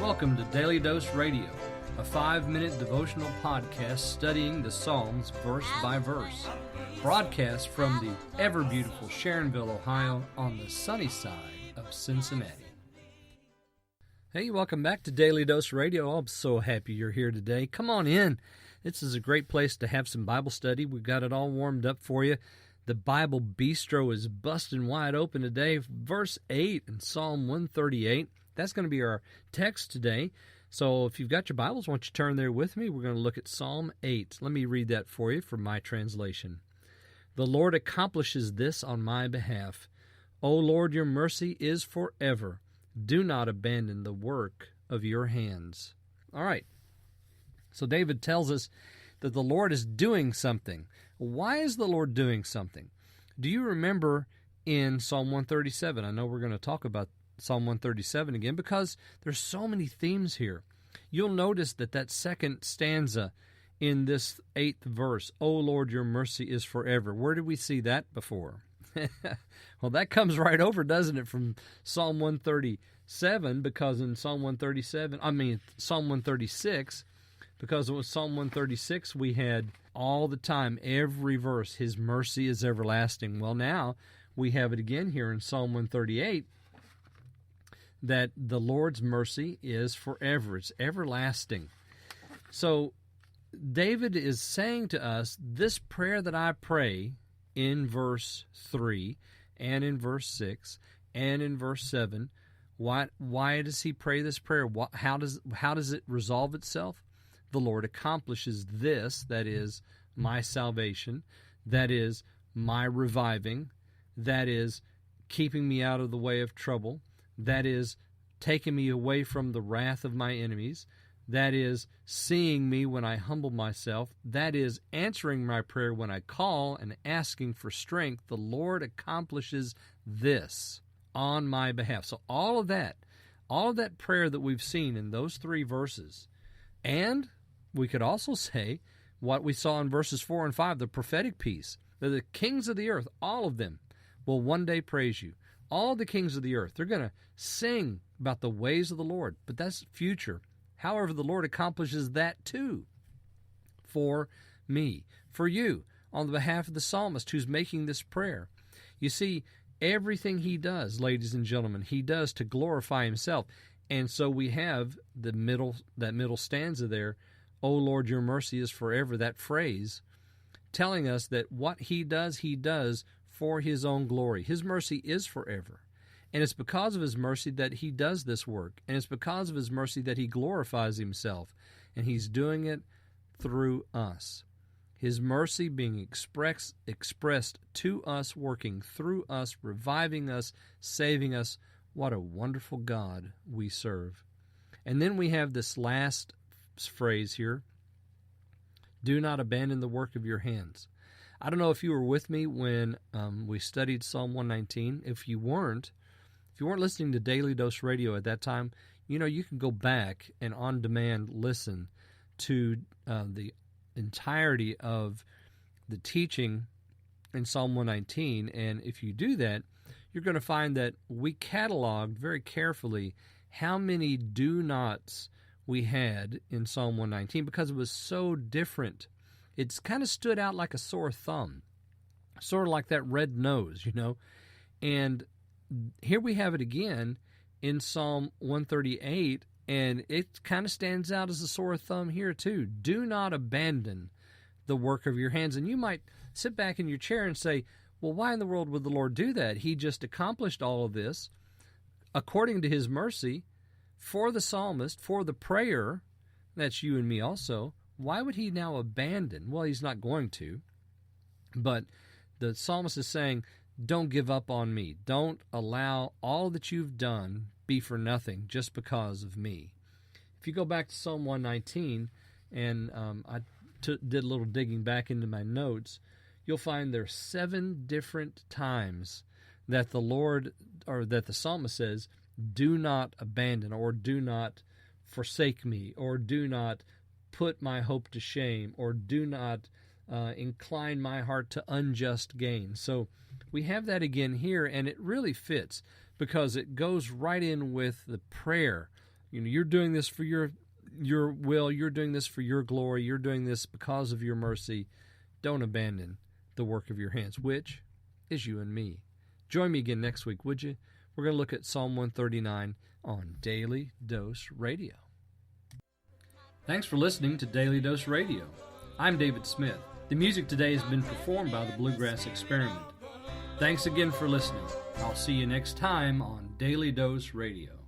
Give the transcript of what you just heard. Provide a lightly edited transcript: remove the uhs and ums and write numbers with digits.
Welcome to Daily Dose Radio, a 5-minute devotional podcast studying the Psalms verse by verse. Broadcast from the ever-beautiful Sharonville, Ohio, on the sunny side of Cincinnati. Hey, welcome back to Daily Dose Radio. I'm so happy you're here today. Come on in. This is a great place to have some Bible study. We've got it all warmed up for you. The Bible Bistro is busting wide open today. Verse 8 in Psalm 138. That's going to be our text today. So if you've got your Bibles, why don't you turn there with me? We're going to look at Psalm 8. Let me read that for you from my translation. The Lord accomplishes this on my behalf. O Lord, your mercy is forever. Do not abandon the work of your hands. All right. So David tells us that the Lord is doing something. Why is the Lord doing something? Do you remember in Psalm 137? I know we're going to talk about Psalm 137 again because there's so many themes here. You'll notice that second stanza in this 8th verse, O Lord, your mercy is forever. Where did we see that before? Well, that comes right over, doesn't it, from Psalm 137, because in Psalm 136, because it was Psalm 136, we had all the time, every verse, His mercy is everlasting. Well, now we have it again here in Psalm 138, that the Lord's mercy is forever. It's everlasting. So David is saying to us, this prayer that I pray in verse 3 and in verse 6 and in verse 7, why does he pray this prayer? How does it resolve itself? The Lord accomplishes this, that is my salvation, that is my reviving, that is keeping me out of the way of trouble, that is taking me away from the wrath of my enemies, that is seeing me when I humble myself, that is answering my prayer when I call and asking for strength. The Lord accomplishes this on my behalf. So all of that prayer that we've seen in those 3 verses, and we could also say what we saw in verses 4 and 5, the prophetic piece, that the kings of the earth, all of them, will one day praise you. All the kings of the earth, they're going to sing about the ways of the Lord, but that's future. However, the Lord accomplishes that too for me, for you, on the behalf of the psalmist who's making this prayer. You see, everything he does, ladies and gentlemen, he does to glorify himself. And so we have that middle stanza there, O Lord, your mercy is forever, that phrase, telling us that what he does for his own glory. His mercy is forever. And it's because of his mercy that he does this work. And it's because of his mercy that he glorifies himself. And he's doing it through us. His mercy being expressed to us, working through us, reviving us, saving us. What a wonderful God we serve. And then we have this last phrase here, do not abandon the work of your hands. I don't know if you were with me when we studied Psalm 119. If you weren't listening to Daily Dose Radio at that time, you can go back and on demand listen to the entirety of the teaching in Psalm 119. And if you do that, you're going to find that we cataloged very carefully how many do nots we had in Psalm 119 because it was so different. It's kind of stood out like a sore thumb, sort of like that red nose, And here we have it again in Psalm 138, and it kind of stands out as a sore thumb here too. Do not abandon the work of your hands. And you might sit back in your chair and say, well, why in the world would the Lord do that? He just accomplished all of this according to his mercy for the psalmist, for the prayer. That's you and me also. Why would he now abandon? Well, he's not going to. But the psalmist is saying, don't give up on me. Don't allow all that you've done be for nothing just because of me. If you go back to Psalm 119, and I did a little digging back into my notes, you'll find there's 7 different times that the Lord, or that the psalmist says, do not abandon, or do not forsake me, or do not put my hope to shame, or do not incline my heart to unjust gain. So we have that again here, and it really fits because it goes right in with the prayer. You're doing this for your will. You're doing this for your glory. You're doing this because of your mercy. Don't abandon the work of your hands, which is you and me. Join me again next week, would you? We're going to look at Psalm 139 on Daily Dose Radio. Thanks for listening to Daily Dose Radio. I'm David Smith. The music today has been performed by the Bluegrass Experiment. Thanks again for listening. I'll see you next time on Daily Dose Radio.